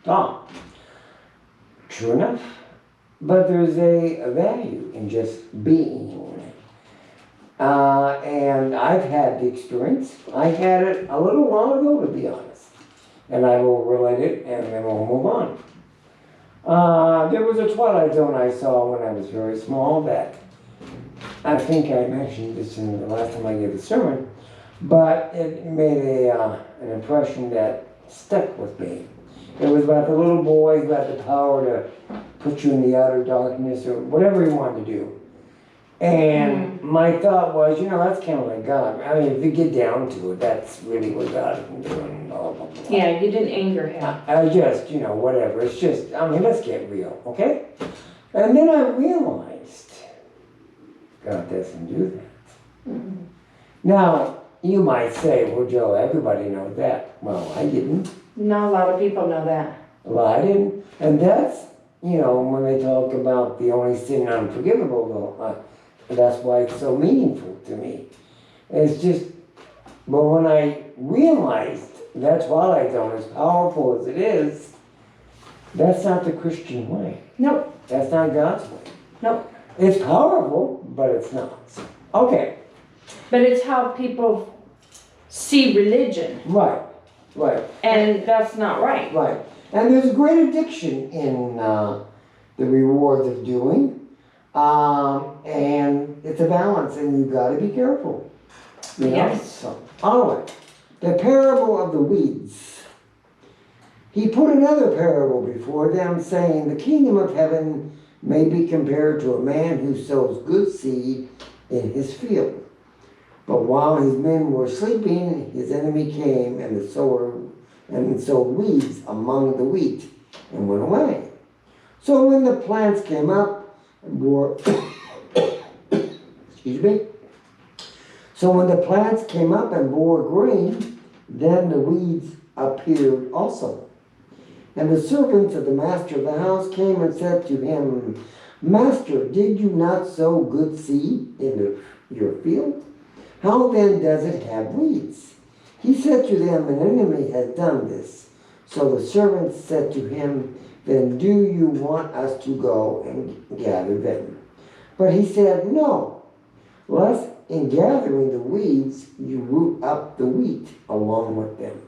Oh, true enough. But there's a value in just being. And I've had the experience. I had it a little while ago, to be honest. And I will relate it, and then we'll move on. There was a Twilight Zone I saw when I was very small that I think I mentioned this in the last time I gave a sermon, but it made an impression that stuck with me. It was about the little boy who had the power to put you in the outer darkness or whatever he wanted to do. And my thought was, that's kind of like God. I mean, if you get down to it, that's really what God can do. And blah, blah, blah. Yeah, you didn't anger him. I just, whatever. It's just, let's get real, okay? And then I realized God doesn't do that. Mm-hmm. Now, you might say, well, Joe, everybody knows that. Well, I didn't. Not a lot of people know that. Well, I didn't. And that's, when they talk about the only sin unforgivable, that's why it's so meaningful to me. It's just, but when I realized that Twilight Zone, as powerful as it is, that's not the Christian way. Nope. That's not God's way. Nope. It's powerful, but it's not. Okay. But it's how people see religion. Right. And that's not right. Right. And there's great addiction in the rewards of doing. And it's a balance, and you've got to be careful. Yes. So, all right. The parable of the weeds. He put another parable before them, saying, the kingdom of heaven may be compared to a man who sows good seed in his field. But while his men were sleeping, his enemy came and sowed weeds among the wheat and went away. So when the plants came up and bore, excuse me. So when the plants came up and bore grain, then the weeds appeared also. And the servants of the master of the house came and said to him, Master, did you not sow good seed in your field? How then does it have weeds? He said to them, an enemy has done this. So the servants said to him, then do you want us to go and gather them? But he said, no, lest in gathering the weeds you root up the wheat along with them.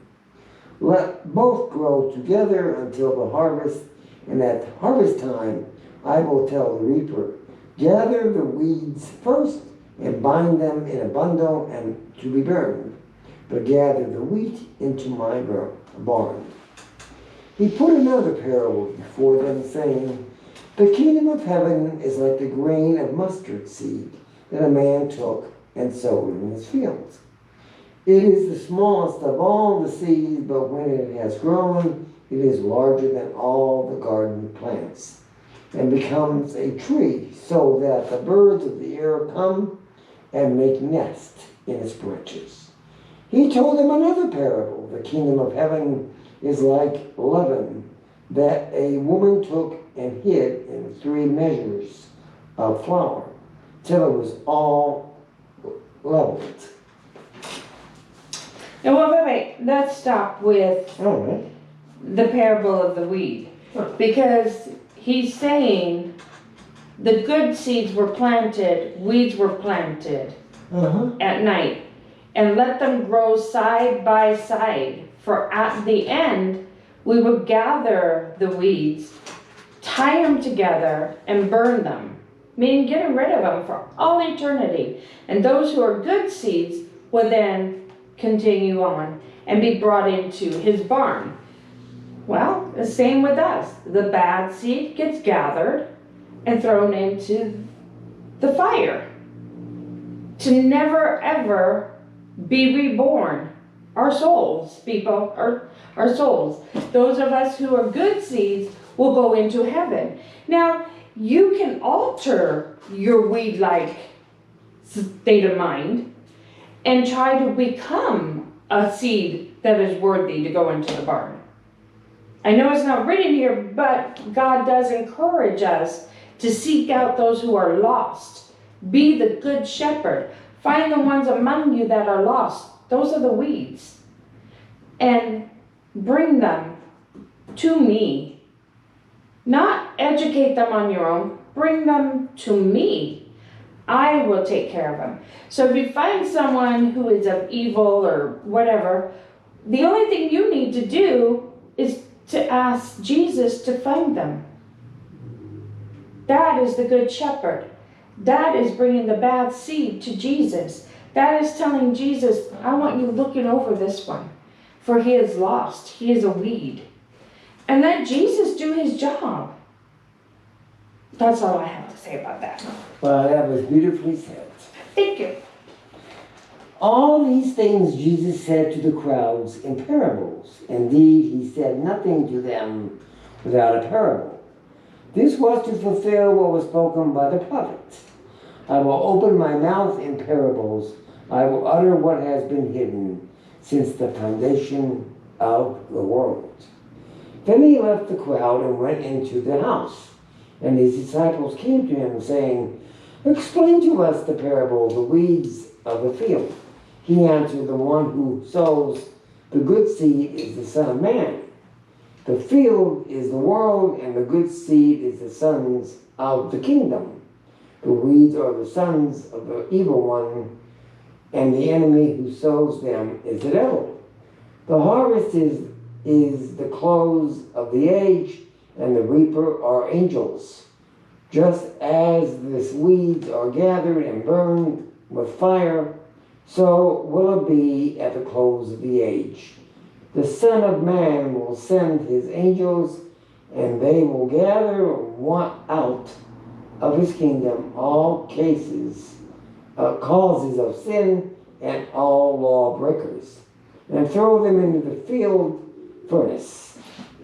Let both grow together until the harvest, and at harvest time I will tell the reaper, gather the weeds first and bind them in a bundle and to be burned, but gather the wheat into my barn. He put another parable before them, saying, the kingdom of heaven is like the grain of mustard seed that a man took and sowed in his fields. It is the smallest of all the seeds, but when it has grown, it is larger than all the garden plants, and becomes a tree, so that the birds of the air come and make nests in its branches. He told them another parable. The kingdom of heaven is like leaven that a woman took and hid in 3 measures of flour till it was all leavened. Now, wait. Let's stop with the parable of the weed. Because he's saying the good seeds were planted, weeds were planted at night. And let them grow side by side. For at the end, we would gather the weeds, tie them together, and burn them. Meaning getting rid of them for all eternity. And those who are good seeds would then continue on and be brought into his barn. Well, the same with us. The bad seed gets gathered and thrown into the fire to never ever be reborn. Our souls, people, our souls. Those of us who are good seeds will go into heaven. Now, you can alter your weed-like state of mind and try to become a seed that is worthy to go into the barn. I know it's not written here, but God does encourage us to seek out those who are lost. Be the good shepherd. Find the ones among you that are lost. Those are the weeds. And bring them to me. Not educate them on your own. Bring them to me. I will take care of them. So if you find someone who is of evil or whatever, the only thing you need to do is to ask Jesus to find them. That is the good shepherd. That is bringing the bad seed to Jesus. That is telling Jesus, I want you looking over this one, for he is lost. He is a weed. And let Jesus do his job. That's all I have to say about that. Well, that was beautifully said. Thank you. All these things Jesus said to the crowds in parables. Indeed, he said nothing to them without a parable. This was to fulfill what was spoken by the prophets. I will open my mouth in parables. I will utter what has been hidden since the foundation of the world. Then he left the crowd and went into the house. And his disciples came to him, saying, Explain to us the parable of the weeds of the field. He answered, The one who sows the good seed is the Son of Man. The field is the world, and the good seed is the sons of the kingdom. The weeds are the sons of the evil one, and the enemy who sows them is the devil. The harvest is the close of the age, and the reaper are angels. Just as the weeds are gathered and burned with fire, so will it be at the close of the age. The Son of Man will send his angels, and they will gather one out of his kingdom all causes of sin and all lawbreakers, and throw them into the field furnace.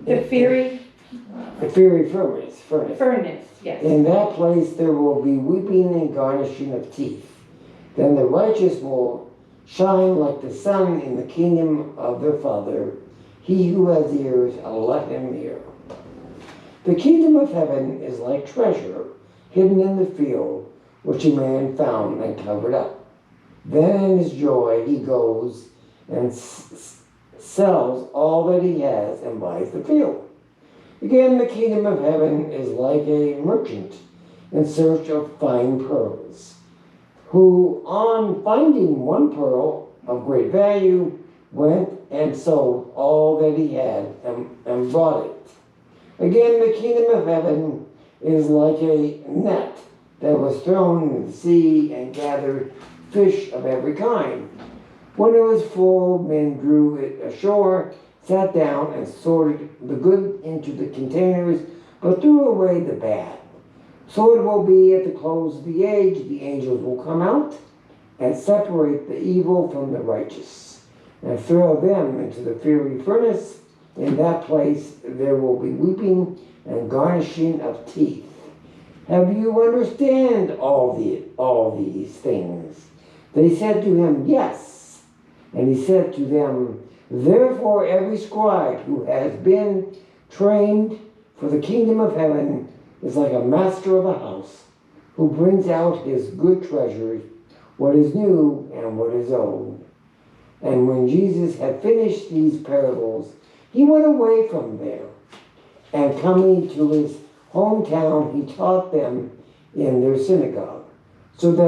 The fiery furnace. Yes. In that place there will be weeping and gnashing of teeth. Then the righteous will shine like the sun in the kingdom of their Father. He who has ears, let him hear. The kingdom of heaven is like treasure hidden in the field, which a man found and covered up. Then in his joy he goes and sells all that he has and buys the field. Again, the kingdom of heaven is like a merchant in search of fine pearls, who on finding one pearl of great value went and sold all that he had and bought it. Again, the kingdom of heaven is like a net that was thrown in the sea and gathered fish of every kind. When it was full, men drew it ashore, sat down, and sorted the good into the containers, but threw away the bad. So it will be at the close of the age. The angels will come out and separate the evil from the righteous, and throw them into the fiery furnace. In that place there will be weeping and gnashing of teeth. Have you understand all these things? They said to him, Yes. And he said to them, Therefore every scribe who has been trained for the kingdom of heaven is like a master of a house, who brings out his good treasures, what is new and what is old. And when Jesus had finished these parables, he went away from there, and coming to his hometown, he taught them in their synagogue. So that